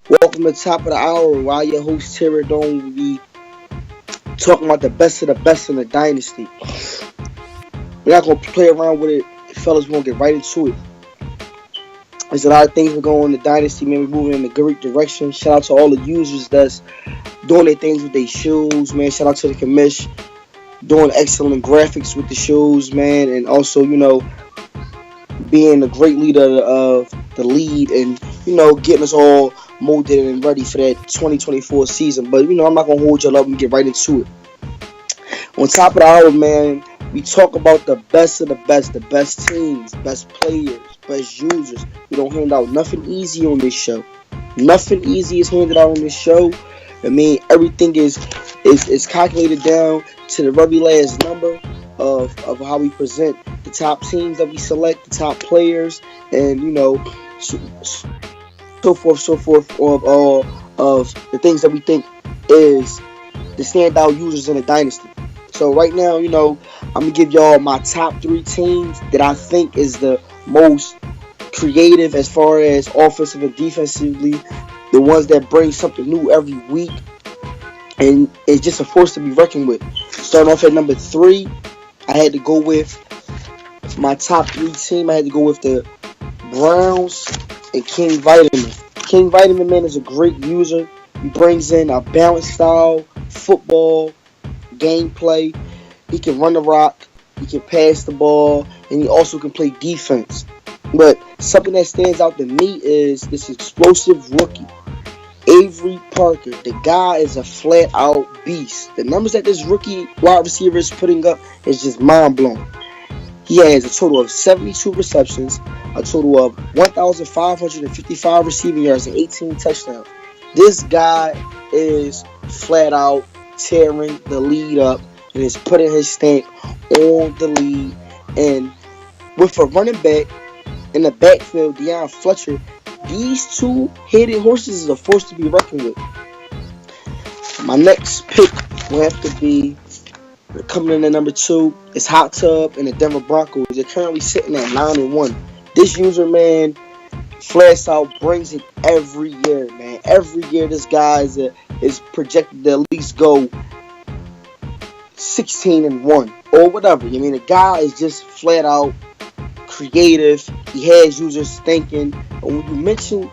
Welcome to the top of the hour. While your host Terry Don will be talking about the best of the best in the dynasty. We're not gonna play around with it, fellas. We're gonna get right into it. There's a lot of things we're going in the dynasty, man. We're moving in the great direction. Shout out to all the users that's doing their things with their shoes, man. Shout out to the commish doing excellent graphics with the shoes, man, and also being a great leader of the lead and getting us all molded and ready for that 2024 season. But I'm not gonna hold y'all up and get right into it. On top of the hour, man, we talk about the best of the best teams, best players, best users. We don't hand out nothing easy on this show. Nothing easy is handed out on this show. I mean, everything is calculated down to the very last number of how we present the top teams that we select, the top players, and so forth of all of the things that we think is the standout users in the dynasty. So right now, I'm gonna give y'all my top three teams that I think is the most creative as far as offensive and defensively, the ones that bring something new every week, and it's just a force to be reckoned with. Starting off at number three, I had to go with my top three team. I had to go with the Browns and King Vitamin. King Vitamin, man, is a great user. He brings in a balanced style, football, gameplay. He can run the rock, he can pass the ball, and he also can play defense. But something that stands out to me is this explosive rookie, Avery Parker. The guy is a flat out beast. The numbers that this rookie wide receiver is putting up is just mind blowing. He has a total of 72 receptions, a total of 1,555 receiving yards, and 18 touchdowns. This guy is flat out tearing the lead up and is putting his stamp on the lead. And with a running back in the backfield, Deion Fletcher, these two-headed horses is a force to be reckoned with. My next pick will have to be coming in at number two. It's Hot Tub and the Denver Broncos. They're currently sitting at 9-1. This user, man, flats out, brings it every year, man. Every year, this guy is projected to at least go 16-1 or whatever. I mean, the guy is just flat out creative. He has users thinking. And when you mention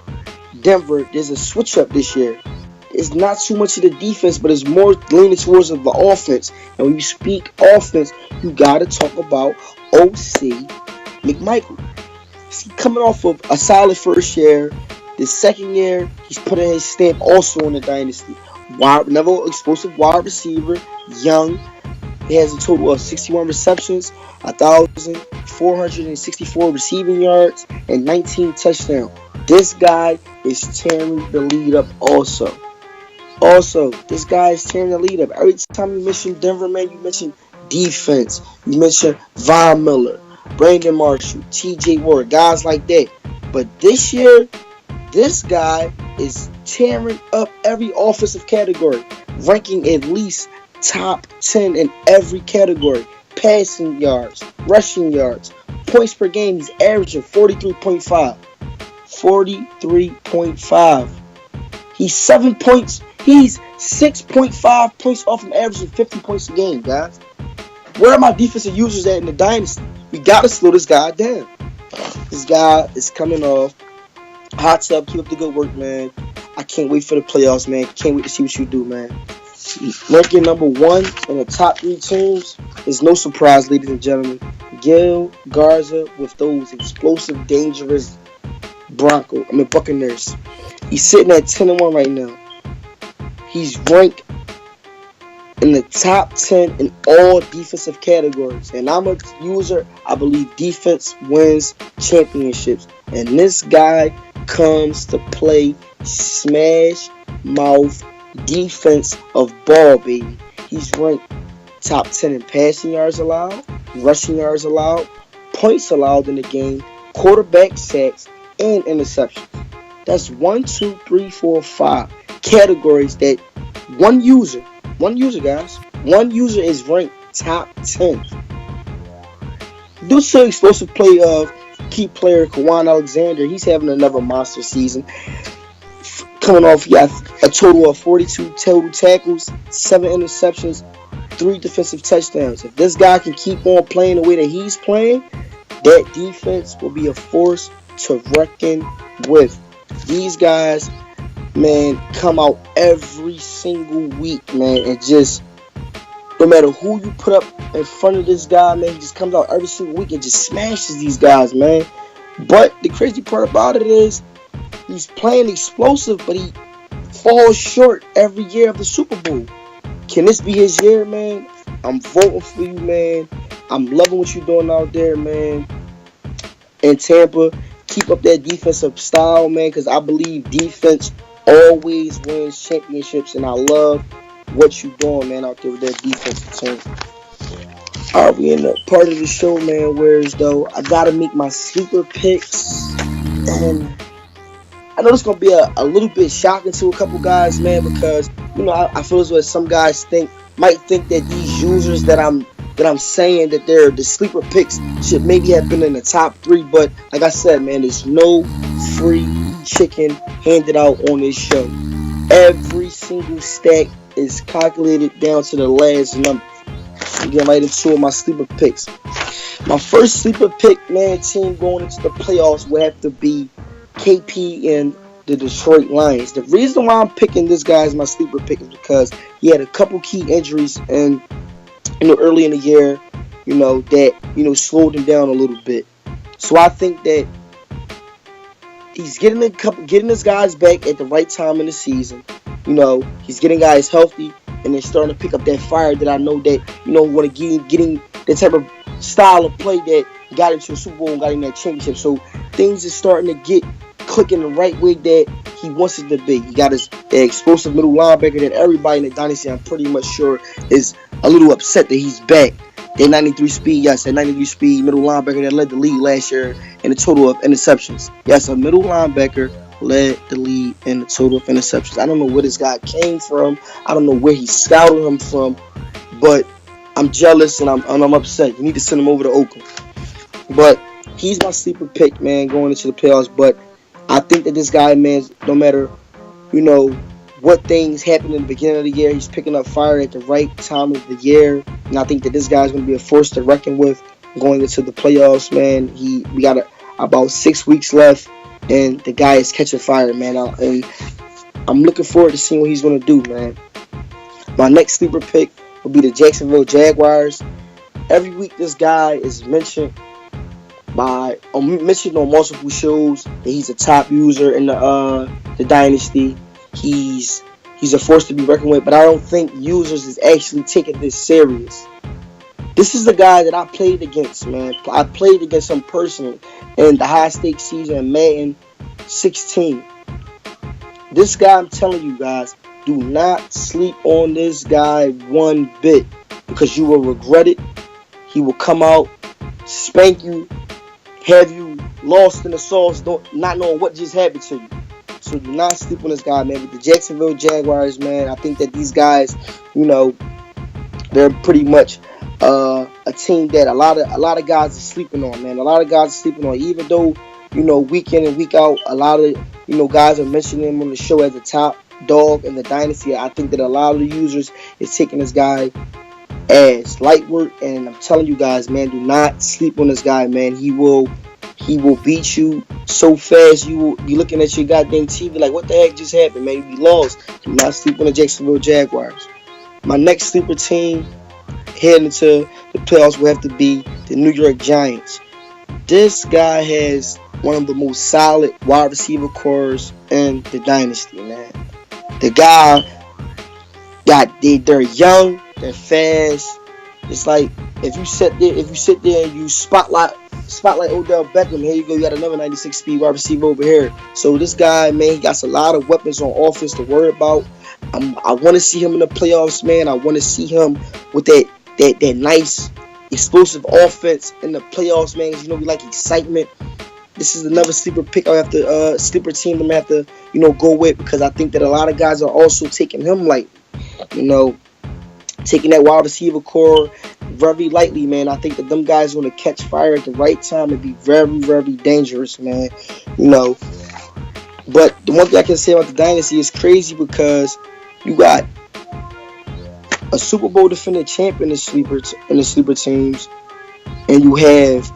Denver, there's a switch up this year. It's not too much of the defense, but it's more leaning towards the offense. And when you speak offense, you got to talk about O.C. McMichael. He's coming off of a solid first year. The second year, he's putting his stamp also on the dynasty. Another explosive wide receiver, young. He has a total of 61 receptions, 1,464 receiving yards, and 19 touchdowns. This guy is tearing the lead up also. This guy is tearing the lead up. Every time you mention Denver, man, you mention defense. You mention Von Miller, Brandon Marshall, T.J. Ward, guys like that. But this year, this guy is tearing up every offensive category, ranking at least top 10 in every category. Passing yards, rushing yards, points per game, he's averaging 43.5. 43.5. He's 7 points. He's 6.5 points off from averaging 50 points a game, guys. Where are my defensive users at in the dynasty? We got to slow this guy down. This guy is coming off. Hot Tub, keep up the good work, man. I can't wait for the playoffs, man. Can't wait to see what you do, man. Ranking number one in the top three teams is no surprise, ladies and gentlemen. Gil Garza with those explosive, dangerous Buccaneers. He's sitting at 10-1 right now. He's ranked in the top 10 in all defensive categories. And I'm a user. I believe defense wins championships. And this guy comes to play smash mouth defense of ball, baby. He's ranked top 10 in passing yards allowed, rushing yards allowed, points allowed in the game, quarterback sacks, and interceptions. That's 1, 2, 3, 4, 5 categories that one user, guys. One user is ranked top 10. Due to the explosive play of key player Kwan Alexander, he's having another monster season. Coming off, he got a total of 42 total tackles, 7 interceptions, 3 defensive touchdowns. If this guy can keep on playing the way that he's playing, that defense will be a force to reckon with. These guys, man, come out every single week, man, and just no matter who you put up in front of this guy, man, he just comes out every single week and just smashes these guys, man. But the crazy part about it is he's playing explosive, but he falls short every year of the Super Bowl. Can this be his year, man? I'm voting for you, man. I'm loving what you're doing out there, man. In Tampa, keep up that defensive style, man, because I believe defense always wins championships, and I love what you're doing, man, out there with that defensive team. All right, we in the part of the show, man, whereas, though, I got to make my sleeper picks, and I know it's going to be a little bit shocking to a couple guys, man, because, you know, I feel as though some guys might think that these users that I'm saying that they're the sleeper picks should maybe have been in the top 3, but like I said, man, there's no free chicken handed out on this show. Every single stack is calculated down to the last number. I'm getting right into my sleeper picks. My first sleeper pick, man, team going into the playoffs will have to be KP and the Detroit Lions. The reason why I'm picking this guy as my sleeper pick is because he had a couple key injuries and early in the year, that slowed him down a little bit. So I think that he's getting his guys back at the right time in the season. He's getting guys healthy, and they're starting to pick up that fire that I know that want to getting the type of style of play that got him to a Super Bowl and got him that championship. So things are starting to get clicking the right way that he wants it to be. He got his explosive middle linebacker that everybody in the Dynasty, I'm pretty much sure, is a little upset that he's back. That 93 speed, yes, that 93 speed middle linebacker that led the league last year in a total of interceptions. Yes, a middle linebacker led the league in the total of interceptions. I don't know where this guy came from. I don't know where he scouted him from, but I'm jealous and I'm upset. You need to send him over to Oakland. But he's my sleeper pick, man, going into the playoffs. But I think that this guy, man, no matter, what things happen in the beginning of the year, he's picking up fire at the right time of the year. And I think that this guy's going to be a force to reckon with going into the playoffs, man. We got about 6 weeks left, and the guy is catching fire, man. And I'm looking forward to seeing what he's going to do, man. My next sleeper pick will be the Jacksonville Jaguars. Every week this guy is mentioned on multiple shows that he's a top user in the Dynasty. He's a force to be reckoned with, but I don't think users is actually taking this serious. This is the guy that I played against, man. I played against him personally in the high-stakes season in Madden 16. This guy, I'm telling you guys, do not sleep on this guy one bit, because you will regret it. He will come out, spank you, have you lost in the sauce, not knowing what just happened to you. So do not sleep on this guy, man. With the Jacksonville Jaguars, man, I think that these guys, they're pretty much a team that a lot of guys are sleeping on, man. A lot of guys are sleeping on, even though week in and week out, a lot of guys are mentioning him on the show as a top dog in the Dynasty. I think that a lot of the users is taking this guy as light work, and I'm telling you guys, man, do not sleep on this guy, man. He will beat you so fast. You will be looking at your goddamn TV like, what the heck just happened, man? You be lost. Do not sleep on the Jacksonville Jaguars. My next sleeper team heading into the playoffs will have to be the New York Giants. This guy has one of the most solid wide receiver cores in the Dynasty, man. The guy they're young, they're fast. It's like if you sit there and you spotlight Odell Beckham, here you go, you got another 96 speed wide receiver over here. So this guy, man, he got a lot of weapons on offense to worry about. I want to see him in the playoffs, man. I want to see him with that nice explosive offense in the playoffs, man. Because, we like excitement. This is another sleeper pick. Sleeper team I'm gonna have to go with, because I think that a lot of guys are also taking him light. Taking that wide receiver core very lightly, man. I think that them guys are going to catch fire at the right time and be very, very dangerous, man. But the one thing I can say about the Dynasty is crazy because you got a Super Bowl defending champ in the sleeper teams, and you have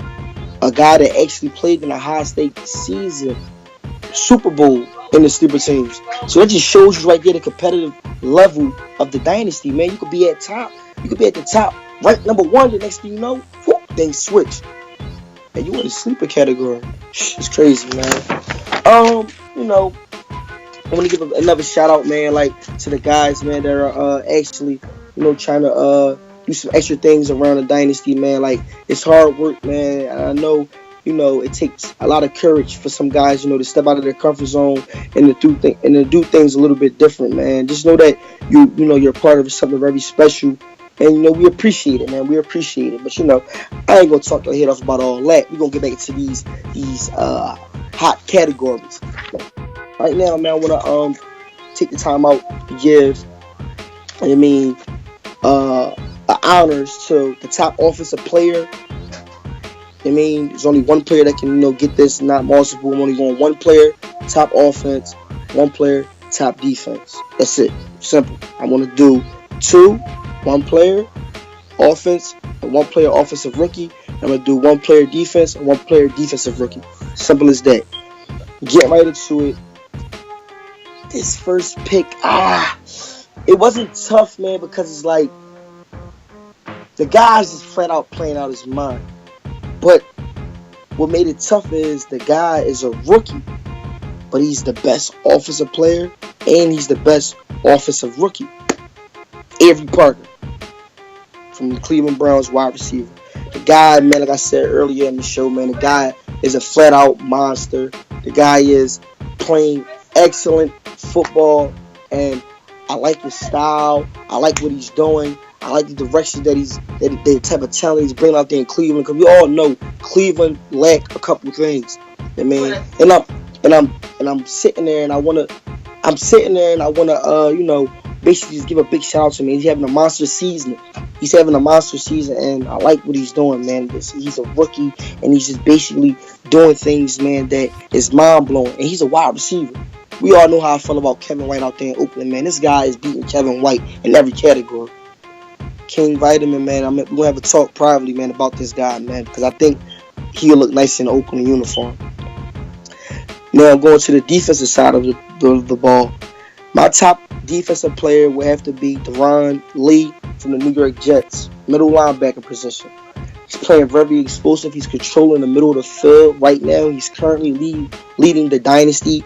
a guy that actually played in a high stake season, Super Bowl in the sleeper teams. So that just shows you right there the competitive level of the Dynasty, man. You could be at top. You could be at the top, ranked number one. The next thing you know, whoop, things switch. And you in the sleeper category. It's crazy, man. You know, I want to give another shout out, man, like to the guys, man, that are actually, trying to do some extra things around the Dynasty, man. Like, it's hard work, man. And I know, it takes a lot of courage for some guys, to step out of their comfort zone and to do things a little bit different, man. Just know that you're part of something very special. And we appreciate it, man. We appreciate it. But I ain't gonna talk your head off about all that. We're gonna get back into these hot categories. Right now, man, I wanna take the time out to give honors to the top offensive player. There's only one player that can get this, not multiple. I'm only going one player, top offense, one player, top defense. That's it. Simple. I want to do two. One player offense and one player offensive rookie. I'm going to do one player defense and one player defensive rookie. Simple as that. Get right into it. This first pick, it wasn't tough, man, because it's like the guy's just flat out playing out his mind. But what made it tough is the guy is a rookie, but he's the best offensive player and he's the best offensive rookie. Avery Parker from the Cleveland Browns, wide receiver. The guy, man, like I said earlier in the show, man, the guy is a flat-out monster. The guy is playing excellent football, and I like his style. I like what he's doing. I like the direction that the type of talent he's bringing out there in Cleveland. Because we all know Cleveland lack a couple things. I mean, and I'm sitting there, and I wanna, basically just give a big shout out to him. He's having a monster season. And I like what he's doing, man. He's a rookie, and he's just basically doing things, man, that is mind blowing. And he's a wide receiver. We all know how I feel about Kevin White out there in Oakland, man. This guy is beating Kevin White in every category. King Vitamin, man. We're going to have a talk privately, man, about this guy, man, because I think he'll look nice in the Oakland uniform. Now, I'm going to the defensive side of the ball. My top defensive player will have to be Deron Lee from the New York Jets, middle linebacker position. He's playing very explosive. He's controlling the middle of the field. Right now, he's currently leading the Dynasty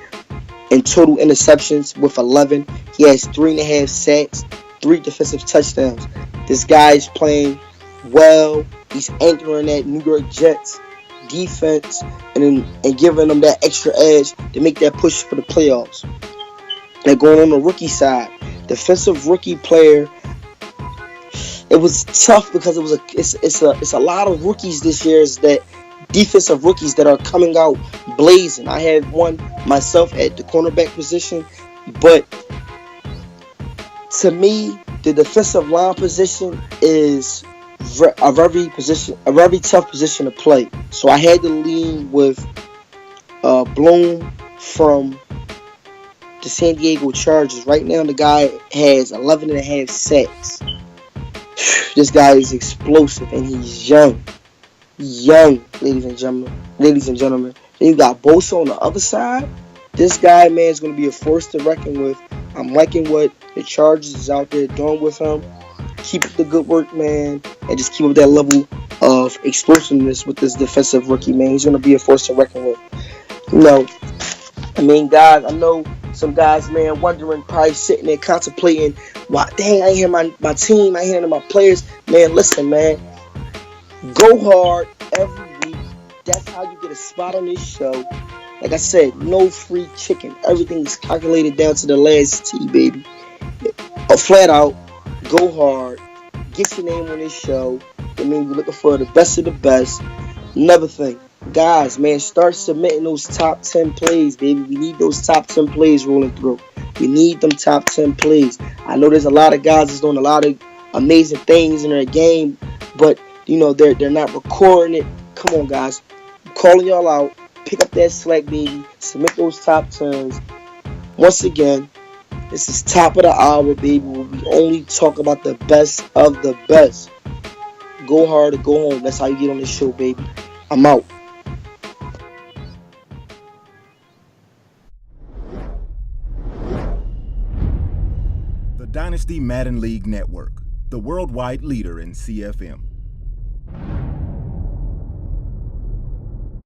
in total interceptions with 11. He has 3.5 sacks, 3 defensive touchdowns. This guy is playing well. He's anchoring that New York Jets defense and giving them that extra edge to make that push for the playoffs. Now going on the rookie side, defensive rookie player. It was tough because it's a lot of rookies this year. Is that defensive rookies that are coming out blazing. I had one myself at the cornerback position, but to me, the defensive line position is a very tough position to play. So I had to lean with Bloom from the San Diego Chargers. Right now, the guy has 11.5 sacks. This guy is explosive and he's young, ladies and gentlemen. Then you got Bosa on the other side. This guy, man, is going to be a force to reckon with. I'm liking what the Chargers is out there doing with him. Keep up the good work, man, and just keep up that level of explosiveness with this defensive rookie, man. He's going to be a force to reckon with. Guys, I know some guys, man, wondering, probably sitting there contemplating, why, dang, I ain't hear my team, I ain't hearing my players. Man, listen, man, go hard every week. That's how you get a spot on this show. Like I said, no free chicken. Everything is calculated down to the last T, baby. Flat out, go hard, get your name on this show. We're looking for the best of the best. Another thing, guys, man, start submitting those top 10 plays, baby. We need those top 10 plays rolling through. We need them top 10 plays. I know there's a lot of guys that's doing a lot of amazing things in their game, but they're not recording it. Come on, guys. I'm calling y'all out. pick up that slack, baby. Submit those top tens. Once again, this is top of the hour, baby, where we only talk about the best of the best. Go hard or go home. That's how you get on this show, baby. I'm out. The Dynasty Madden League Network, the worldwide leader in CFM.